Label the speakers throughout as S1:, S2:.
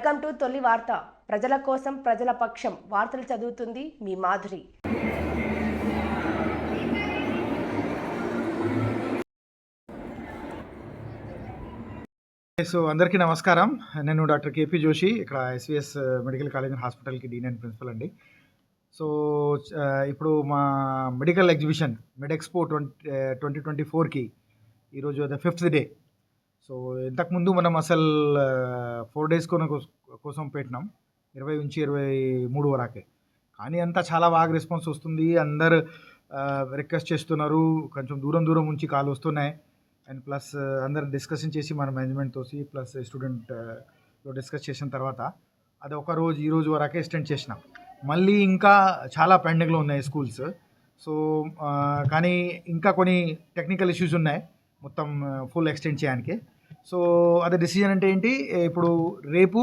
S1: Welcome to తొలి వార్త. ప్రజల కోసం ప్రజల పక్షం. వార్తలు చదువుతుంది మీ మాధురి.
S2: సో అందరికీ నమస్కారం. నేను డాక్టర్ కేపీ జోషి, ఇక్కడ ఎస్విఎస్ మెడికల్ కాలేజ్ అండ్ హాస్పిటల్కి డీన్ అండ్ ప్రిన్సిపల్ అండి. సో ఇప్పుడు మా మెడికల్ ఎగ్జిబిషన్ మెడెక్స్పో 2024కి ఈరోజు అది 5th డే. సో ఇంతకుముందు మనం అసలు 4 days కోసం పెట్టినాం, 20 నుంచి 23 వరకే. కానీ అంతా చాలా బాగా రెస్పాన్స్ వస్తుంది. అందరు రిక్వెస్ట్ చేస్తున్నారు, కొంచెం దూరం నుంచి కాల్ వస్తున్నాయి. అండ్ ప్లస్ అందరు డిస్కషన్ చేసి మన మేనేజ్మెంట్తో ప్లస్ స్టూడెంట్తో డిస్కస్ చేసిన తర్వాత అది ఈ రోజు వరకే ఎక్స్టెండ్ చేసినాం. మళ్ళీ ఇంకా చాలా పెండింగ్లో ఉన్నాయి స్కూల్స్. సో కానీ ఇంకా కొన్ని టెక్నికల్ ఇష్యూస్ ఉన్నాయి మొత్తం ఫుల్ ఎక్స్టెండ్ చేయడానికి. సో అదే డిసిజన్ అంటే ఏంటి, ఇప్పుడు రేపు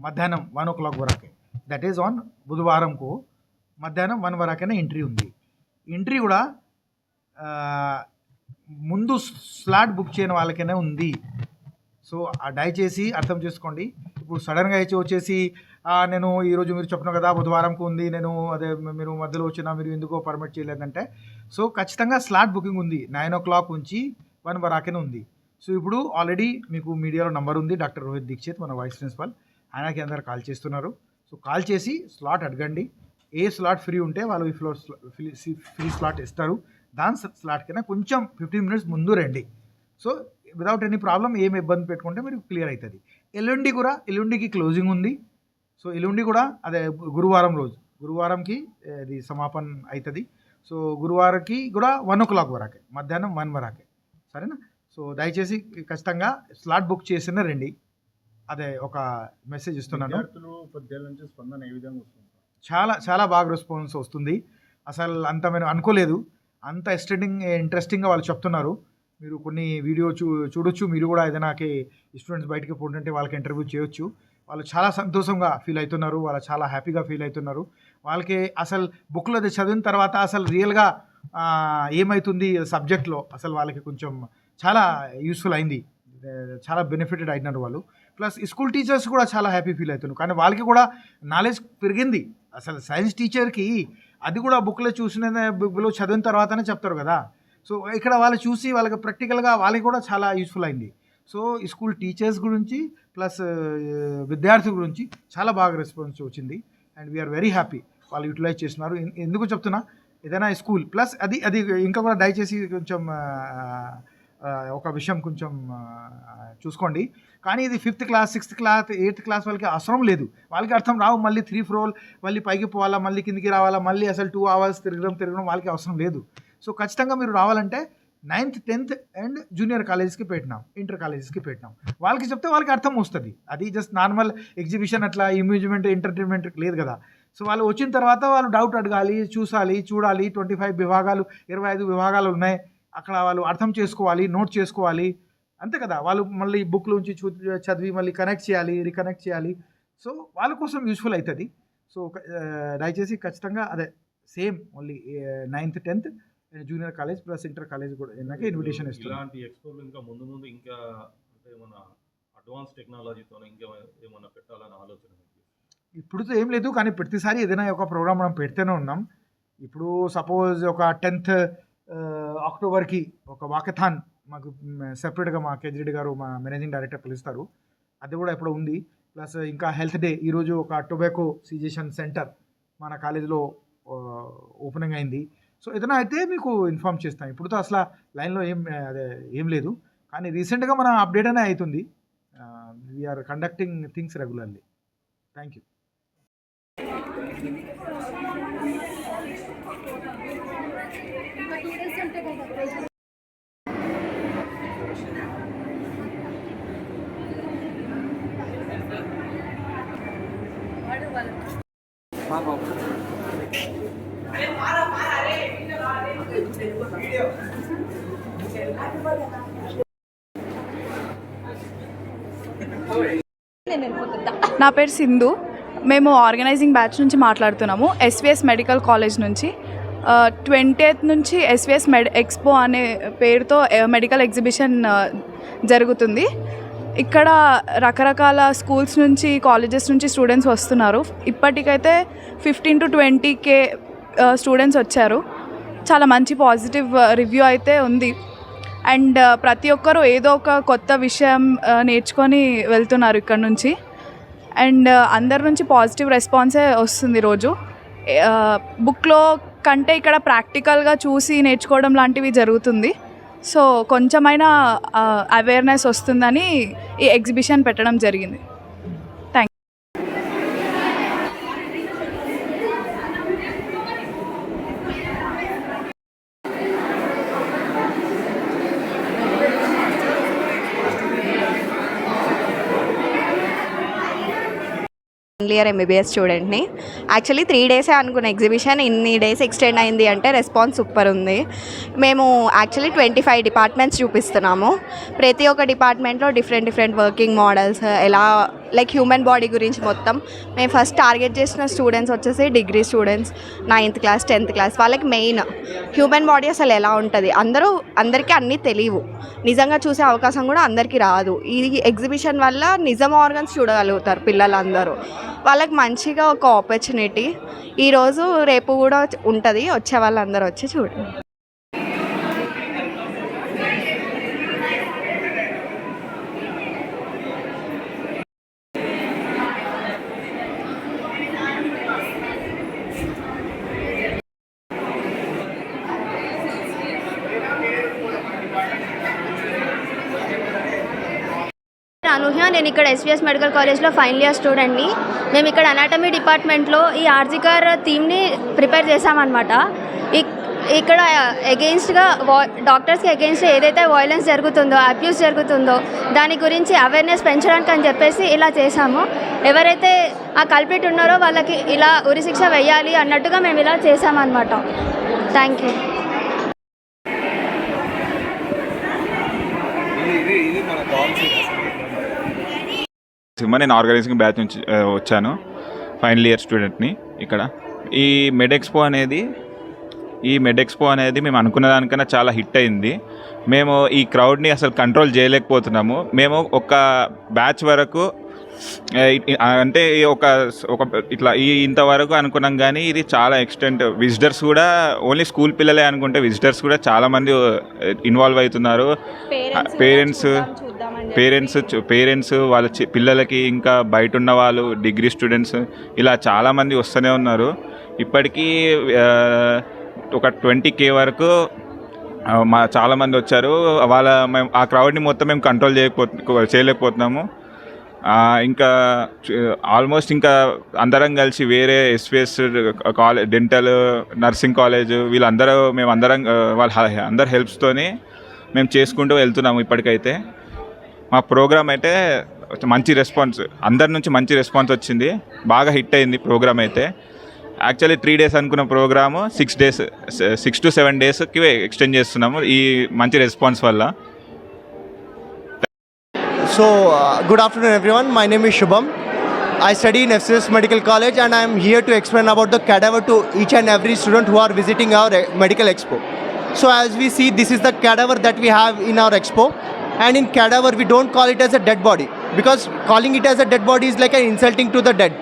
S2: మధ్యాహ్నం 1 o'clock వరకే, దట్ ఈజ్ ఆన్ బుధవారంకు మధ్యాహ్నం 1 వరకైనా ఎంట్రీ ఉంది. ఎంట్రీ కూడా ముందు స్లాట్ బుక్ చేయని వాళ్ళకైనా ఉంది. సో దయచేసి అర్థం చేసుకోండి. ఇప్పుడు సడన్గా వచ్చేసి నేను ఈరోజు మీరు చెప్పిన కదా బుధవారంకు ఉంది, నేను అదే మీరు మధ్యలో వచ్చినా మీరు ఎందుకో పర్మిట్ చేయలేదంటే, సో ఖచ్చితంగా స్లాట్ బుకింగ్ ఉంది. 9 o'clock నుంచి 1 వరకైనా ఉంది. సో ఇప్పుడు ఆల్రెడీ మీకు మీడియాలో నంబర్ ఉంది, డాక్టర్ రోహిత్ దీక్షిత్ మన వైస్ ప్రిన్సిపల్, ఆయనకి అందరు కాల్ చేస్తున్నారు. సో కాల్ చేసి స్లాట్ అడగండి. ఏ స్లాట్ ఫ్రీ ఉంటే వాళ్ళు ఈ ఫ్రీ స్లాట్ ఇస్తారు. దాని స్లాట్ కన్నా కొంచెం 15 minutes ముందు రండి. సో వితౌట్ ఎనీ ప్రాబ్లం, ఏం ఇబ్బంది పెట్టుకుంటే మీరు క్లియర్ అవుతుంది. ఎల్లుండికి క్లోజింగ్ ఉంది. సో ఎల్లుండి కూడా అదే గురువారంకి ఇది సమాపన అవుతుంది. సో గురువారంకి కూడా 1 o'clock వరకే, మధ్యాహ్నం 1 వరకే, సరేనా? సో దయచేసి ఖచ్చితంగా స్లాట్ బుక్ చేసిన రండి. అదే ఒక మెసేజ్ ఇస్తున్నాను. చాలా బాగా రెస్పాన్స్ వస్తుంది. అసలు అంత మేము అనుకోలేదు, అంత ఇంట్రెస్టింగ్గా వాళ్ళు చెప్తున్నారు. మీరు కొన్ని వీడియో చూడొచ్చు. మీరు కూడా ఏదైనా స్టూడెంట్స్ బయటకు పోతుంటే వాళ్ళకి ఇంటర్వ్యూ చేయొచ్చు. వాళ్ళు చాలా సంతోషంగా ఫీల్ అవుతున్నారు, వాళ్ళు చాలా హ్యాపీగా ఫీల్ అవుతున్నారు. వాళ్ళకి అసలు బుక్లో అది చదివిన తర్వాత అసలు రియల్గా ఏమవుతుంది సబ్జెక్ట్లో అసలు వాళ్ళకి కొంచెం చాలా యూస్ఫుల్ అయింది, చాలా బెనిఫిటెడ్ అయినారు వాళ్ళు. ప్లస్ స్కూల్ టీచర్స్ కూడా చాలా హ్యాపీ ఫీల్ అవుతున్నారు, కానీ వాళ్ళకి కూడా నాలెడ్జ్ పెరిగింది. అసలు సైన్స్ టీచర్కి అది కూడా బుక్లో బుక్లో చదివిన తర్వాతనే చెప్తారు కదా. సో ఇక్కడ వాళ్ళు చూసి వాళ్ళకి ప్రాక్టికల్గా వాళ్ళకి కూడా చాలా యూస్ఫుల్ అయింది. సో స్కూల్ టీచర్స్ గురించి ప్లస్ విద్యార్థుల గురించి చాలా బాగా రెస్పాన్స్ వచ్చింది. అండ్ వీఆర్ వెరీ హ్యాపీ వాళ్ళు యూటిలైజ్ చేస్తున్నారు. ఎందుకు చెప్తున్నా, ఏదైనా స్కూల్ ప్లస్ అది ఇంకా కూడా దయచేసి కొంచెం ఒక విషయం కొంచెం చూసుకోండి. కానీ ఇది 5th class 6th class 8th class వాళ్ళకి అవసరం లేదు. వాళ్ళకి అర్థం రావు. మళ్ళీ 3 floors మళ్ళీ పైకి పోవాలా, మళ్ళీ కిందికి రావాలా, మళ్ళీ అసలు 2 hours తిరగడం వాళ్ళకి అవసరం లేదు. సో ఖచ్చితంగా మీరు రావాలంటే 9th 10th అండ్ జూనియర్ కాలేజెస్కి పెట్టినాం, ఇంటర్ కాలేజెస్కి పెట్టినాం. వాళ్ళకి చెప్తే వాళ్ళకి అర్థం వస్తుంది. అది జస్ట్ నార్మల్ ఎగ్జిబిషన్ అట్లా అమ్యూజ్మెంట్ ఎంటర్టైన్మెంట్ లేదు కదా. సో వాళ్ళు వచ్చిన తర్వాత వాళ్ళు డౌట్ అడగాలి, చూడాలి. 25 విభాగాలు 25 విభాగాలు ఉన్నాయి. అక్కడ వాళ్ళు అర్థం చేసుకోవాలి, నోట్ చేసుకోవాలి, అంతే కదా. వాళ్ళు మళ్ళీ బుక్లోంచి చదివి మళ్ళీ రీకనెక్ట్ చేయాలి. సో వాళ్ళ కోసం యూస్ఫుల్ అవుతుంది. సో దయచేసి ఖచ్చితంగా అదే same only 9th 10th junior college plus inter college కూడా ఇన్విటేషన్ ఇస్తుంది.
S3: ఇలాంటి ఎక్స్పోలు ఇంకా ముందు ఇంకా అంటే మన అడ్వాన్స్ టెక్నాలజీతో ఇంకా ఏమైనా పెట్టాలని ఆలోచన
S2: ఇప్పుడుతో ఏం లేదు, కానీ ప్రతిసారి ఏదైనా ఒక ప్రోగ్రామ్ మనం పెడితేనే ఉన్నాం. ఇప్పుడు సపోజ్ ఒక 10th Octoberకి ఒక వాకథాన్ మాకు సెపరేట్గా మా కేజ్రెడ్డి గారు మా మేనేజింగ్ డైరెక్టర్ పిలుస్తారు, అది కూడా ఇప్పుడు ఉంది. ప్లస్ ఇంకా హెల్త్ డే ఈరోజు ఒక టొబాకో సిజేషన్ సెంటర్ మన కాలేజీలో ఓపెనింగ్ అయింది. సో ఏదైనా అయితే మీకు ఇన్ఫార్మ్ చేస్తాం. ఇప్పుడుతో అసలు లైన్లో ఏం లేదు, కానీ రీసెంట్గా మన అప్డేట్ అనే అవుతుంది. We're conducting things regularly. Thank you.
S4: నా పేరు సింధు. మేము ఆర్గనైజింగ్ బ్యాచ్ నుంచి మాట్లాడుతున్నాము, ఎస్విఎస్ మెడికల్ కాలేజ్ నుంచి. 20th నుంచి ఎస్విఎస్ ఎక్స్పో అనే పేరుతో మెడికల్ ఎగ్జిబిషన్ జరుగుతుంది. ఇక్కడ రకరకాల స్కూల్స్ నుంచి కాలేజెస్ నుంచి స్టూడెంట్స్ వస్తున్నారు. ఇప్పటికైతే 15 to 20K స్టూడెంట్స్ వచ్చారు. చాలా మంచి పాజిటివ్ రివ్యూ అయితే ఉంది. అండ్ ప్రతి ఒక్కరూ ఏదో ఒక కొత్త విషయం నేర్చుకొని వెళ్తున్నారు ఇక్కడ నుంచి. అండ్ అందరి నుంచి పాజిటివ్ రెస్పాన్సే వస్తుంది రోజు. బుక్లో కంటే ఇక్కడ ప్రాక్టికల్గా చూసి నేర్చుకోవడం లాంటివి జరుగుతుంది. సో కొంచెమైనా అవేర్నెస్ వస్తుందని ఈ ఎగ్జిబిషన్ పెట్టడం జరిగింది. థ్యాంక్
S5: ఫైనల్ ఇయర్ ఎంబీబీఎస్ స్టూడెంట్ని. యాక్చువల్లీ 3 డేసే అనుకున్న ఎగ్జిబిషన్, ఇన్ని డేస్ ఎక్స్టెండ్ అయింది అంటే రెస్పాన్స్ సూపర్ ఉంది. మేము యాక్చువల్లీ 25 డిపార్ట్మెంట్స్ చూపిస్తున్నాము. ప్రతి ఒక్క డిపార్ట్మెంట్లో డిఫరెంట్ వర్కింగ్ మోడల్స్, ఎలా లైక్ హ్యూమన్ బాడీ గురించి మొత్తం. మేము ఫస్ట్ టార్గెట్ చేసిన స్టూడెంట్స్ వచ్చేసి degree students, 9th class 10th class. వాళ్ళకి మెయిన్ హ్యూమన్ బాడీ అసలు ఎలా ఉంటుంది, అందరికీ అన్నీ తెలియవు. నిజంగా చూసే అవకాశం కూడా అందరికీ రాదు. ఈ ఎగ్జిబిషన్ వల్ల నిజం ఆర్గన్స్ చూడగలుగుతారు పిల్లలందరూ. వాళ్ళకి మంచిగా ఒక ఆపర్చునిటీ. ఈరోజు రేపు కూడా ఉంటుంది, వచ్చే వాళ్ళందరూ వచ్చి చూడండి.
S6: అనూహ్య, నేను ఇక్కడ ఎస్విఎస్ మెడికల్ కాలేజ్లో ఫైనల్ ఇయర్ స్టూడెంట్ని. మేము ఇక్కడ అనాటమీ డిపార్ట్మెంట్లో ఈ ఆర్జికర్ థీమ్ని ప్రిపేర్ చేసామన్నమాట. ఇక్కడ అగెయిన్స్ట్గా డాక్టర్స్కి అగెయిన్స్ట్గా ఏదైతే వైలెన్స్ జరుగుతుందో, అబ్యూస్ జరుగుతుందో దాని గురించి అవేర్నెస్ పెంచడానికి అని చెప్పేసి ఇలా చేశాము. ఎవరైతే ఆ కల్ప్రిట్ ఉన్నారో వాళ్ళకి ఇలా ఉరిశిక్ష వేయాలి అన్నట్టుగా మేము ఇలా చేసామన్నమాట. Thank you.
S7: నేను ఆర్గనైజింగ్ బ్యాచ్ నుంచి వచ్చాను, ఫైనల్ ఇయర్ స్టూడెంట్ని. ఇక్కడ ఈ మెడ్ ఎక్స్పో అనేది మేము అనుకున్న దానికన్నా చాలా హిట్ అయింది. మేము ఈ క్రౌడ్ని అసలు కంట్రోల్ చేయలేకపోతున్నాము. మేము ఒక బ్యాచ్ వరకు అంటే ఒక ఇట్లా ఇంతవరకు అనుకున్నాం, కానీ ఇది చాలా ఎక్స్టెంట్. విజిటర్స్ కూడా ఓన్లీ స్కూల్ పిల్లలే అనుకుంటే విజిటర్స్ కూడా చాలామంది ఇన్వాల్వ్ అవుతున్నారు. పేరెంట్స్ వాళ్ళ పిల్లలకి, ఇంకా బయట ఉన్న వాళ్ళు, డిగ్రీ స్టూడెంట్స్, ఇలా చాలామంది వస్తూనే ఉన్నారు. ఇప్పటికీ ఒక 20K వరకు చాలామంది వచ్చారు. మేము ఆ క్రౌడ్ని మొత్తం మేము కంట్రోల్ చేయలేకపోతున్నాము. ఇంకా ఆల్మోస్ట్ ఇంకా అందరం కలిసి వేరే SVS college, dental, nursing college, మేమందరం అందరి హెల్ప్స్తోని మేము చేసుకుంటూ వెళ్తున్నాము. ఇప్పటికైతే మా ప్రోగ్రామ్ అయితే మంచి రెస్పాన్స్, అందరి నుంచి మంచి రెస్పాన్స్ వచ్చింది. బాగా హిట్ అయింది ప్రోగ్రామ్ అయితే. యాక్చువల్లీ 3 days అనుకున్న ప్రోగ్రాము 6 to 7 daysకి ఎక్స్టెండ్ చేస్తున్నాము ఈ మంచి రెస్పాన్స్ వల్ల.
S8: So, good afternoon everyone. My name is Shubham. I study in FCS Medical College and I am here to explain about the cadaver to each and every student who are visiting our medical expo. So as we see, this is the cadaver that we have in our expo, and in cadaver we don't call it as a dead body, because calling it as a dead body is like an insulting to the dead.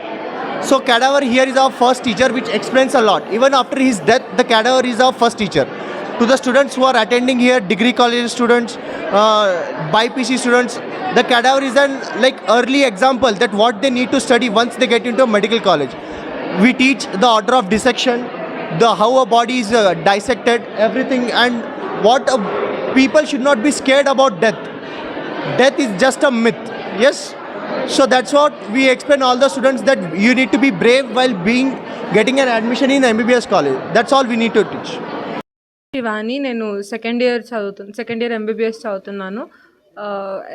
S8: So cadaver here is our first teacher, which explains a lot. Even after his death, the cadaver is our first teacher. To the students who are attending here, degree college students, BPC students, the cadaver is an early example that what they need to study once they get into a medical college. We teach the order of dissection, how a body is dissected, everything, and what people should not be scared about death. Death is just a myth. Yes. So that's what we explain all the students, that you need to be brave while getting an admission in MBBS college. That's all we need to teach.
S9: Shivani, నేను second year MBBS చదువుతున్నాను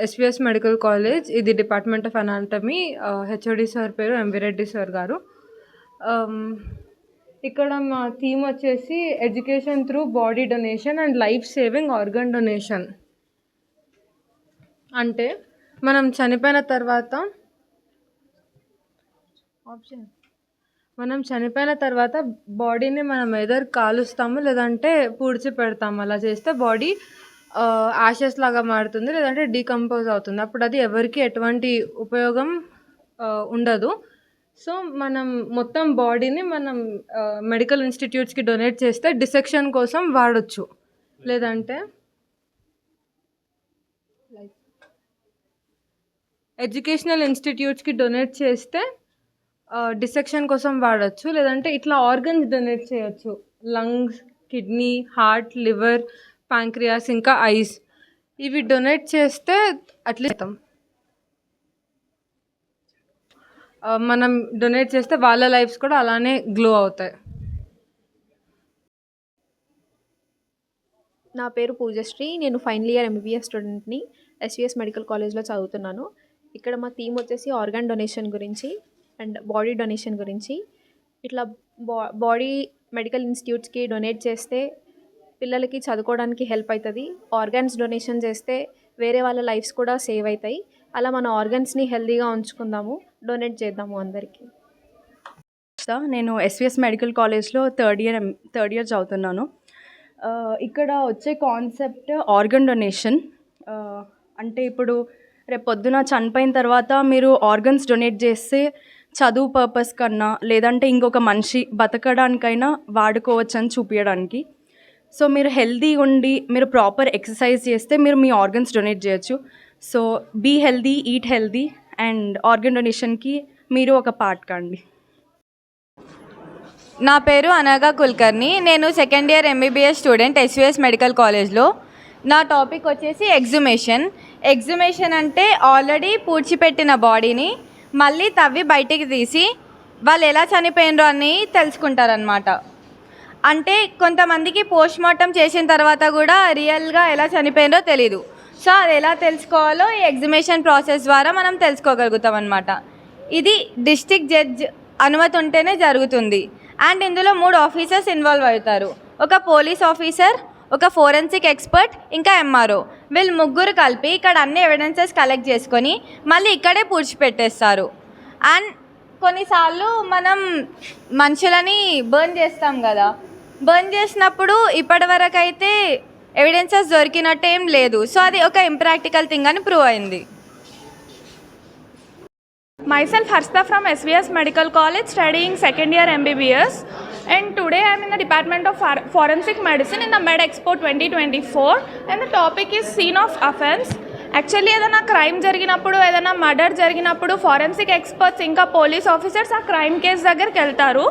S9: SVS medical college. ఇది department of anatomy. HOD sir పేరు MV Reddy sir గారు. ఇక్కడ మా theme వచ్చేసి education through body donation and life saving organ donation. అంటే మనం చనిపోయిన తర్వాత బాడీని మనం ఎదర్ కాలుస్తాము, లేదంటే పూడ్చి పెడతాము. అలా చేస్తే బాడీ యాషెస్ లాగా మారుతుంది, లేదంటే డీకంపోజ్ అవుతుంది. అప్పుడు అది ఎవరికి ఎటువంటి ఉపయోగం ఉండదు. సో మనం మొత్తం బాడీని మనం మెడికల్ ఇన్స్టిట్యూట్స్కి డొనేట్ చేస్తే డిసెక్షన్ కోసం వాడచ్చు, లేదంటే ఎడ్యుకేషనల్ ఇన్స్టిట్యూట్స్కి డొనేట్ చేస్తే డిసెక్షన్ కోసం వాడచ్చు, లేదంటే ఇట్లా ఆర్గన్స్ డొనేట్ చేయొచ్చు. Lungs, kidney, heart, liver, pancreas, ఇంకా ఐస్. ఇవి డొనేట్ చేస్తే అట్లీస్ట్ మనం డొనేట్ చేస్తే వాళ్ళ లైఫ్స్ కూడా అలానే గ్లో అవుతాయి.
S10: నా పేరు పూజశ్రీ. నేను ఫైనల్ ఇయర్ ఎంబీబీఎస్ స్టూడెంట్ని. ఎస్విఎస్ మెడికల్ కాలేజ్లో చదువుతున్నాను. ఇక్కడ మా థీమ్ వచ్చేసి ఆర్గాన్ డొనేషన్ గురించి అండ్ బాడీ డొనేషన్ గురించి. ఇట్లా బాడీ మెడికల్ ఇన్స్టిట్యూట్స్కి డొనేట్ చేస్తే పిల్లలకి చదువుకోవడానికి హెల్ప్ అవుతుంది. ఆర్గాన్స్ డొనేషన్ చేస్తే వేరే వాళ్ళ లైఫ్స్ కూడా సేవ్ అవుతాయి. అలా మన ఆర్గాన్స్ని హెల్తీగా ఉంచుకుందాము, డొనేట్ చేద్దాము అందరికీ.
S11: నేను ఎస్విఎస్ మెడికల్ కాలేజ్లో థర్డ్ ఇయర్ చదువుతున్నాను. ఇక్కడ వచ్చే కాన్సెప్ట్ ఆర్గన్ డొనేషన్. అంటే ఇప్పుడు రేపు పొద్దున చనిపోయిన తర్వాత మీరు ఆర్గన్స్ డొనేట్ చేస్తే చదువు పర్పస్ కన్నా లేదంటే ఇంకొక మనిషి బతకడానికైనా వాడుకోవచ్చు అని చూపించడానికి. సో మీరు హెల్తీ ఉండి మీరు ప్రాపర్ ఎక్సర్సైజ్ చేస్తే మీరు మీ ఆర్గన్స్ డొనేట్ చేయొచ్చు. So be healthy, eat healthy and organ డొనేషన్కి మీరు ఒక పార్ట్ కండి.
S12: నా పేరు అనగా కుల్కర్ని. నేను second year MBBS student SVS medical కాలేజ్లో. నా టాపిక్ వచ్చేసి ఎగ్జుమేషన్. ఎగ్జుమేషన్ అంటే ఆల్రెడీ పూడ్చిపెట్టిన బాడీని మళ్ళీ తవ్వి బయటికి తీసి వాళ్ళు ఎలా చనిపోయినరో అని తెలుసుకుంటారనమాట. అంటే కొంతమందికి పోస్ట్మార్టం చేసిన తర్వాత కూడా రియల్గా ఎలా చనిపోయినరో తెలీదు. సో అది ఎలా తెలుసుకోవాలో ఈ ఎగ్జుమేషన్ ప్రాసెస్ ద్వారా మనం తెలుసుకోగలుగుతాం అనమాట. ఇది డిస్ట్రిక్ట్ జడ్జ్ అనుమతి ఉంటేనే జరుగుతుంది. అండ్ ఇందులో 3 ఆఫీసర్స్ ఇన్వాల్వ్ అవుతారు. ఒక పోలీస్ ఆఫీసర్, ఒక ఫోరెన్సిక్ ఎక్స్పర్ట్, ఇంకా ఎంఆర్ఓ. వీళ్ళు ముగ్గురు కలిపి ఇక్కడ అన్ని ఎవిడెన్సెస్ కలెక్ట్ చేసుకొని మళ్ళీ ఇక్కడే పూడ్చిపెట్టేస్తారు. అండ్ కొన్నిసార్లు మనం మనుషులని బర్న్ చేస్తాం కదా, బర్న్ చేసినప్పుడు ఇప్పటివరకు అయితే ఎవిడెన్సెస్ దొరికినట్టు ఏం లేదు. సో అది ఒక ఇంప్రాక్టికల్ థింగ్ అని ప్రూవ్ అయింది.
S4: Myself Harshita from SVS Medical College studying second year MBBS, and today I am in the Department of Forensic Medicine in the Med Expo 2024, and the topic is scene of offense. Actually ఏదైనా crime జరిగినప్పుడు, ఏదైనా murder జరిగినప్పుడు forensic experts ఇంకా police officers ఆ crime case దగ్గరికి వెళ్తారు.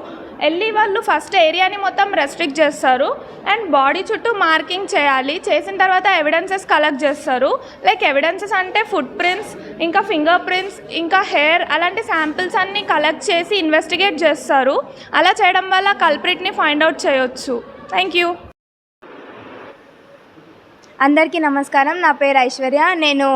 S4: వెళ్ళి వాళ్ళు ఫస్ట్ ఏరియాని మొత్తం రెస్ట్రిక్ట్ చేస్తారు అండ్ బాడీ చుట్టూ మార్కింగ్ చేయాలి. చేసిన తర్వాత ఎవిడెన్సెస్ కలెక్ట్ చేస్తారు. లైక్ ఎవిడెన్సెస్ అంటే ఫుట్ ప్రింట్స్, ఇంకా ఫింగర్ ప్రింట్స్, ఇంకా హెయిర్, అలాంటి శాంపిల్స్ అన్నీ కలెక్ట్ చేసి ఇన్వెస్టిగేట్ చేస్తారు. అలా చేయడం వల్ల కల్ప్రిట్ని ఫైండ్ అవుట్ చేయొచ్చు. Thank you.
S6: అందరికీ నమస్కారం. నా పేరు ఐశ్వర్య. నేను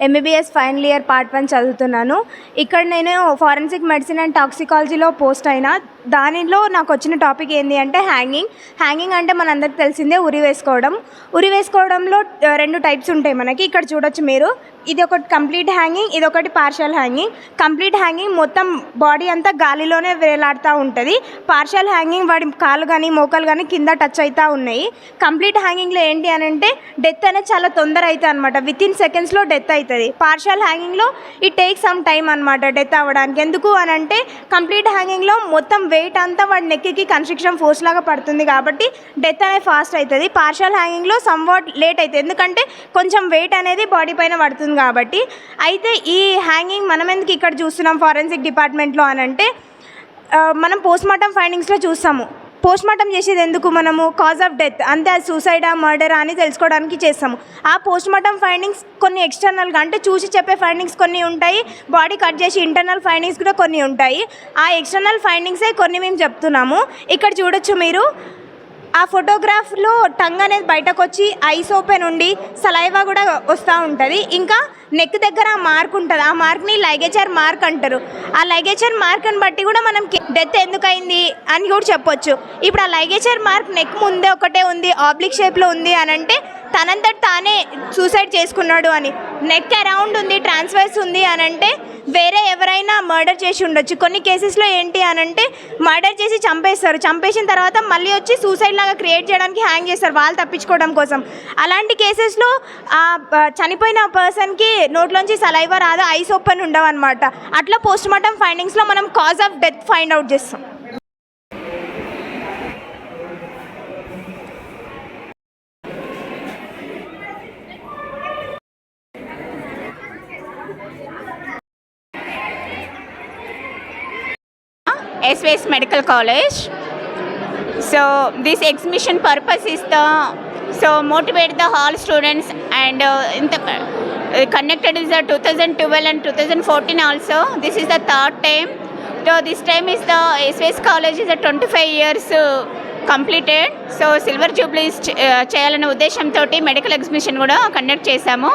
S6: ఎంబీబీఎస్ ఫైనల్ ఇయర్ పార్ట్ 1 చదువుతున్నాను. ఇక్కడ నేను ఫారెన్సిక్ మెడిసిన్ అండ్ టాక్సికాలజీలో పోస్ట్ అయినా. దానిలో నాకు వచ్చిన టాపిక్ ఏంటి అంటే హ్యాంగింగ్ అంటే మనందరికి తెలిసిందే ఉరి వేసుకోవడం. ఉరి వేసుకోవడంలో 2 టైప్స్ ఉంటాయి మనకి. ఇక్కడ చూడొచ్చు మీరు, ఇది ఒకటి కంప్లీట్ హ్యాంగింగ్, ఇది ఒకటి పార్షియల్ హ్యాంగింగ్. కంప్లీట్ హ్యాంగింగ్ మొత్తం బాడీ అంతా గాలిలోనే వేలాడుతూ ఉంటుంది. పార్షియల్ హ్యాంగింగ్ వాడి కాలు కానీ మోకాలు కానీ కింద టచ్ అవుతూ ఉన్నాయి. కంప్లీట్ హ్యాంగింగ్లో ఏంటి అని అంటే డెత్ అనేది చాలా తొందర అవుతుంది అనమాట. వితిన్ సెకండ్స్లో డెత్ అవుతుంది. పార్షియల్ హ్యాంగింగ్లో ఇట్ టేక్ సమ్ టైమ్ అనమాట డెత్ అవ్వడానికి. ఎందుకు అని అంటే కంప్లీట్ హ్యాంగింగ్లో మొత్తం వెయిట్ అంతా వాడి నెక్కి కన్స్ట్రిక్షన్ ఫోర్స్ లాగా పడుతుంది కాబట్టి డెత్ అనేది ఫాస్ట్ అవుతుంది. పార్షియల్ హ్యాంగింగ్లో సమ్ వాట్ లేట్ అవుతుంది, ఎందుకంటే కొంచెం వెయిట్ అనేది బాడీ పైన పడుతుంది కాబట్టి. అయితే ఈ హ్యాంగింగ్ మనం ఎందుకు ఇక్కడ చూస్తున్నాం ఫారెన్సిక్ డిపార్ట్మెంట్లో అని అంటే మనం పోస్ట్మార్టం ఫైండింగ్స్లో చూస్తాము. పోస్ట్మార్టం చేసేది ఎందుకు, మనము కాజ్ ఆఫ్ డెత్ అంతే, అది సూసైడా మర్డరా అని తెలుసుకోవడానికి చేస్తాము. ఆ పోస్ట్మార్టం ఫైండింగ్స్ కొన్ని ఎక్స్టర్నల్గా అంటే చూసి చెప్పే ఫైండింగ్స్ కొన్ని ఉంటాయి, బాడీ కట్ చేసి ఇంటర్నల్ ఫైండింగ్స్ కూడా కొన్ని ఉంటాయి. ఆ ఎక్స్టర్నల్ ఫైండింగ్సే కొన్ని మేము చెప్తున్నాము. ఇక్కడ చూడొచ్చు మీరు, ఆ ఫోటోగ్రాఫ్లో టంగ్ అనేది బయటకు వచ్చి ఐస్ ఓపెన్ ఉండి సలైవా కూడా వస్తూ ఉంటుంది. ఇంకా నెక్ దగ్గర ఆ మార్క్ ఉంటుంది. ఆ మార్క్ని లైగేచర్ మార్క్ అంటారు. ఆ లైగేచర్ మార్క్ని బట్టి కూడా మనం డెత్ ఎందుకు అయింది అని కూడా చెప్పొచ్చు. ఇప్పుడు ఆ లైగేచర్ మార్క్ నెక్ ముందే ఒకటే ఉంది, ఆబ్లిక్ షేప్లో ఉంది అని అంటే
S5: తనంతట తానే సూసైడ్ చేసుకున్నాడు అని. నెక్ అరౌండ్ ఉంది, ట్రాన్స్వర్స్ ఉంది అని అంటే వేరే ఎవరైనా మర్డర్ చేసి ఉండొచ్చు. కొన్ని కేసెస్లో ఏంటి అని అంటే మర్డర్ చేసి చంపేస్తారు, చంపేసిన తర్వాత మళ్ళీ వచ్చి సూసైడ్ లాగా క్రియేట్ చేయడానికి హ్యాంగ్ చేస్తారు వాళ్ళు తప్పించుకోవడం కోసం. అలాంటి కేసెస్లో ఆ చనిపోయిన పర్సన్కి నోట్లోంచి సలైవా రాదు, ఐస్ ఓపెన్ ఉండవు అనమాట. అట్లా పోస్ట్ మార్టం ఫైండింగ్స్లో మనం cause of death find out చేస్తాం.
S13: SVS Medical College. So this exhibition purpose is to motivate the all students and connected is the 2012 and 2014 also. This is the third time. So this time is the SVS College is the 25 years completed. So silver jubilee చేయాలనే ఉద్దేశంతో medical exhibition కూడా conduct చేశాము.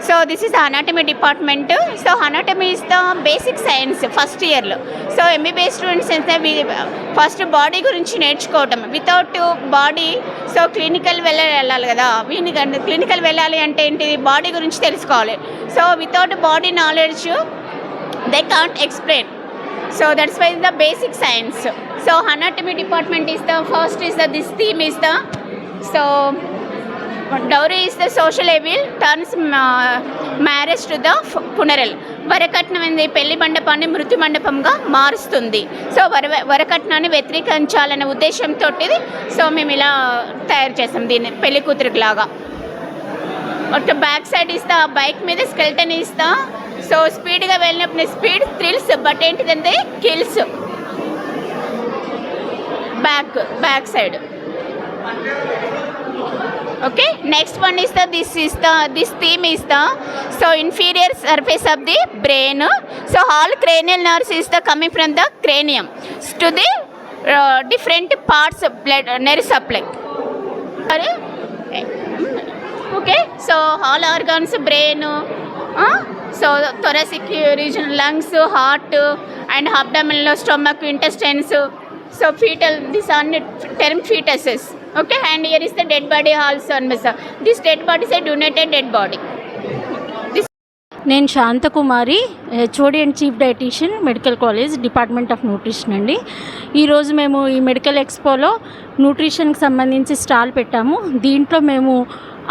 S13: So this is the anatomy department. So anatomy is the basic science first ఇయర్లో. So MBBS students అయితే first body గురించి నేర్చుకోవటం. Without body so clinical వెళ్ళాలి కదా. క్లినికల్ వెళ్ళాలి అంటే ఏంటి, బాడీ గురించి తెలుసుకోవాలి. So without body knowledge they can't explain. So that's why the basic science. So anatomy department is the first is the this theme is the so dowry is the social evil turns marriage to the funeral. వరకట్నం అనేది పెళ్లి మండపాన్ని మృత్యు మండపంగా మారుస్తుంది. So వరకట్నాన్ని వ్యతిరేకించాలనే ఉద్దేశంతో so మేము ఇలా తయారు చేసాం దీన్ని పెళ్లి కూతురికి లాగా. బ్యాక్ సైడ్ ఇస్తా బైక్ మీద స్కెల్టన్ ఇస్తా. సో స్పీడ్గా వెళ్ళినప్పుడు స్పీడ్ థ్రిల్స్ బట్ ఏంటిదంటే kills. Back side. Okay, next one is this theme is the so inferior surface of the brain. So all cranial nerves is the coming from the cranium to the different parts blood nerve supply. Okay, so all organs brain, so thoracic region, lungs, heart and abdominal, stomach, intestines. So fetal this are term foetuses. Okay, and here is the dead body also అన్నమాట. This dead body is a donated dead body.
S14: నేను Shanthakumari, HOD and chief dietician, medical college, department of nutrition అండి. ఈరోజు మేము ఈ medical ఎక్స్పోలో న్యూట్రిషన్కి సంబంధించి stall పెట్టాము. దీంట్లో మేము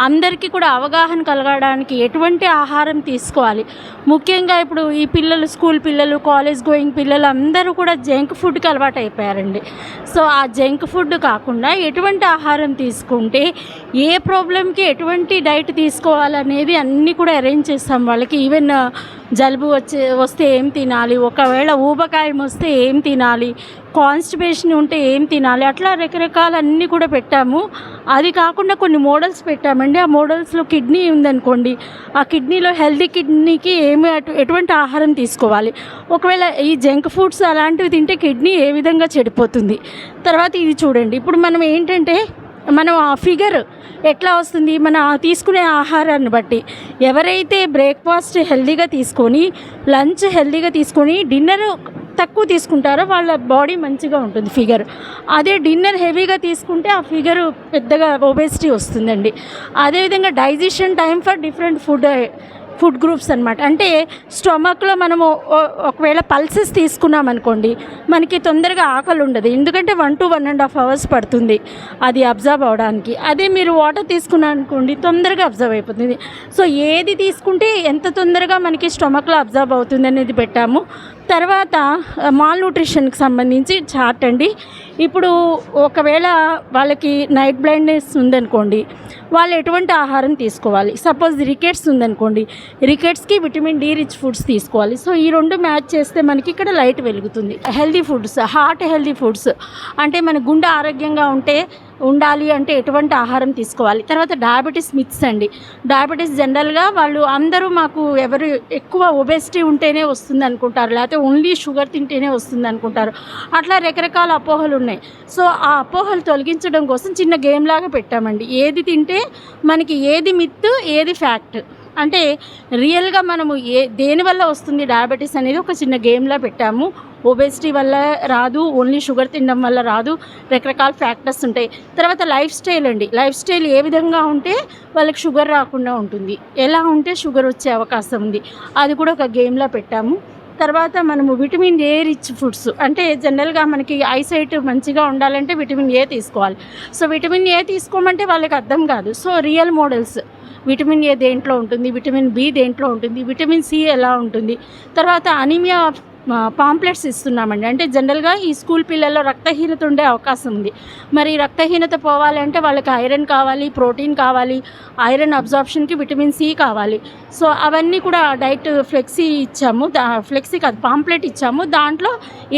S14: అందరికీ కూడా అవగాహన కలగడానికి ఎటువంటి ఆహారం తీసుకోవాలి, ముఖ్యంగా ఇప్పుడు ఈ పిల్లలు స్కూల్ పిల్లలు, కాలేజ్ గోయింగ్ పిల్లలు అందరూ కూడా జంక్ ఫుడ్కి అలవాటు అయిపోయారండి. సో ఆ జంక్ ఫుడ్ కాకుండా ఎటువంటి ఆహారం తీసుకుంటే ఏ ప్రాబ్లంకి ఎటువంటి డైట్ తీసుకోవాలనేది అన్నీ కూడా అరేంజ్ చేస్తాం వాళ్ళకి. ఈవెన్ జలుబు వస్తే ఏం తినాలి, ఒకవేళ ఊబకాయం వస్తే ఏం తినాలి, కాన్స్టిపేషన్ ఉంటే ఏం తినాలి, అట్లా రకరకాలన్నీ కూడా పెట్టాము. అది కాకుండా కొన్ని మోడల్స్ పెట్టామండి. ఆ మోడల్స్లో కిడ్నీ ఉందనుకోండి, ఆ కిడ్నీలో హెల్తీ కిడ్నీకి ఎటువంటి ఆహారం తీసుకోవాలి, ఒకవేళ ఈ జంక్ ఫుడ్స్ అలాంటివి తింటే కిడ్నీ ఏ విధంగా చెడిపోతుంది. తర్వాత ఇది చూడండి, ఇప్పుడు మనం ఏంటంటే మనం ఆ ఫిగర్ ఎట్లా వస్తుంది, మన తీసుకునే ఆహారాన్ని బట్టి. ఎవరైతే బ్రేక్ఫాస్ట్ హెల్తీగా తీసుకొని, లంచ్ హెల్తీగా తీసుకొని, డిన్నర్ తక్కువ తీసుకుంటారో వాళ్ళ బాడీ మంచిగా ఉంటుంది ఫిగర్. అదే డిన్నర్ హెవీగా తీసుకుంటే ఆ ఫిగర్ పెద్దగా ఒబేసిటీ వస్తుందండి. అదేవిధంగా digestion time for different food groups అనమాట. అంటే స్టొమక్లో మనము ఒకవేళ పల్సెస్ తీసుకున్నాం అనుకోండి, మనకి తొందరగా ఆకలి ఉండదు, ఎందుకంటే 1 to 1.5 hours పడుతుంది అది అబ్జర్వ్ అవ్వడానికి. అదే మీరు వాటర్ తీసుకున్నాం అనుకోండి, తొందరగా అబ్జర్వ్ అయిపోతుంది. సో ఏది తీసుకుంటే ఎంత తొందరగా మనకి స్టొమక్లో అబ్జర్వ్ అవుతుంది అనేది పెట్టాము. తర్వాత మాల్ న్యూట్రిషన్కి సంబంధించి చార్ట్ అండి. ఇప్పుడు ఒకవేళ వాళ్ళకి నైట్ బ్లైండ్నెస్ ఉందనుకోండి, వాళ్ళు ఎటువంటి ఆహారం తీసుకోవాలి. సపోజ్ రికెట్స్ ఉందనుకోండి, రికెట్స్కి విటమిన్ డి రిచ్ ఫుడ్స్ తీసుకోవాలి. సో ఈ రెండు మ్యాచ్ చేస్తే మనకి ఇక్కడ లైట్ వెలుగుతుంది. Healthy foods, heart healthy foods అంటే మన గుండె ఆరోగ్యంగా ఉండాలి అంటే ఎటువంటి ఆహారం తీసుకోవాలి. తర్వాత డయాబెటీస్ మిత్స్ అండి. డయాబెటీస్ జనరల్గా వాళ్ళు అందరూ మాకు ఎవరు ఎక్కువ ఒబేసిటీ ఉంటేనే వస్తుంది అనుకుంటారు, లేకపోతే ఓన్లీ షుగర్ తింటేనే వస్తుంది అనుకుంటారు. అట్లా రకరకాల అపోహలు ఉన్నాయి. సో ఆ అపోహలు తొలగించడం కోసం చిన్న గేమ్ లాగా పెట్టామండి. ఏది తింటే మనకి ఏది మిత్ ఏది ఫ్యాక్ట్ అంటే రియల్గా మనము దేనివల్ల వస్తుంది డయాబెటీస్ అనేది ఒక చిన్న గేమ్లా పెట్టాము. ఒబేసిటీ వల్ల రాదు, ఓన్లీ షుగర్ తినడం వల్ల రాదు, రకరకాల ఫ్యాక్టర్స్ ఉంటాయి. తర్వాత లైఫ్ స్టైల్ అండి, లైఫ్ స్టైల్ ఏ విధంగా ఉంటే వాళ్ళకి షుగర్ రాకుండా ఉంటుంది, ఎలా ఉంటే షుగర్ వచ్చే అవకాశం ఉంది, అది కూడా ఒక గేమ్లా పెట్టాము. తర్వాత మనము విటమిన్ ఏ రిచ్ ఫుడ్స్, అంటే జనరల్గా మనకి ఐసైట్ మంచిగా ఉండాలంటే విటమిన్ ఏ తీసుకోవాలి. సో విటమిన్ ఏ తీసుకోమంటే వాళ్ళకి అర్థం కాదు. So real models, vitamin A దేంట్లో ఉంటుంది, విటమిన్ బి దేంట్లో ఉంటుంది, విటమిన్ సి ఎలా ఉంటుంది. తర్వాత అనీమియా పాంప్లెట్స్ ఇస్తున్నామండి. అంటే జనరల్గా ఈ స్కూల్ పిల్లల్లో రక్తహీనత ఉండే అవకాశం ఉంది. మరి రక్తహీనత పోవాలంటే వాళ్ళకి ఐరన్ కావాలి, ప్రోటీన్ కావాలి, ఐరన్ అబ్జార్ప్షన్కి విటమిన్ సి కావాలి. సో అవన్నీ కూడా డైట్ ఫ్లెక్సీ ఇచ్చాము, ఫ్లెక్సీ కాదు పాంప్లెట్ ఇచ్చాము. దాంట్లో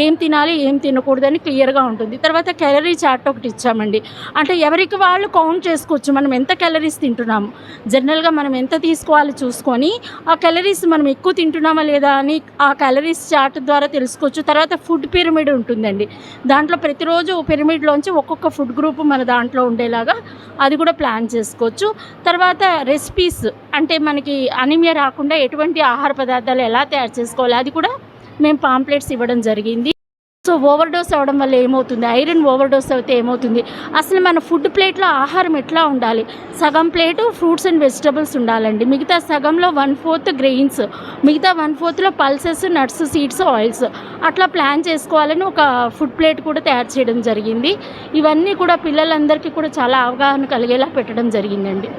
S14: ఏం తినాలి ఏం తినకూడదని క్లియర్గా ఉంటుంది. తర్వాత క్యాలరీ చార్ట్ ఒకటి ఇచ్చామండి. అంటే ఎవరికి వాళ్ళు కౌంట్ చేసుకోవచ్చు, మనం ఎంత క్యాలరీస్ తింటున్నాము. జనరల్గా మనం ఎంత తీసుకోవాలి చూసుకొని ఆ క్యాలరీస్ మనం ఎక్కువ తింటున్నామా లేదా అని ఆ క్యాలరీస్ చార్ట్ ద్వారా తెలుసుకోవచ్చు. తర్వాత ఫుడ్ పిరమిడ్ ఉంటుందండి. దాంట్లో ప్రతిరోజు పిరమిడ్లోంచి ఒక్కొక్క ఫుడ్ గ్రూప్ మన దాంట్లో ఉండేలాగా అది కూడా ప్లాన్ చేసుకోవచ్చు. తర్వాత రెసిపీస్, అంటే మనకి అనీమియా రాకుండా ఎటువంటి ఆహార పదార్థాలు ఎలా తయారు చేసుకోవాలి అది కూడా మేము పాంప్లెట్స్ ఇవ్వడం జరిగింది. సో ఓవర్ డోస్ అవ్వడం వల్ల ఏమవుతుంది, ఐరన్ ఓవర్ డోస్ అయితే ఏమవుతుంది, అసలు మన ఫుడ్ ప్లేట్లో ఆహారం ఎట్లా ఉండాలి, సగం ప్లేటు ఫ్రూట్స్ అండ్ వెజిటబుల్స్ ఉండాలండి, మిగతా సగంలో 1/4 గ్రెయిన్స్, మిగతా 1/4లో పల్సెస్, నట్స్, సీడ్స్, ఆయిల్స్, అట్లా ప్లాన్ చేసుకోవాలని ఒక ఫుడ్ ప్లేట్ కూడా తయారు చేయడం జరిగింది. ఇవన్నీ కూడా పిల్లలందరికీ కూడా చాలా అవగాహన కలిగేలా పెట్టడం జరిగిందండి.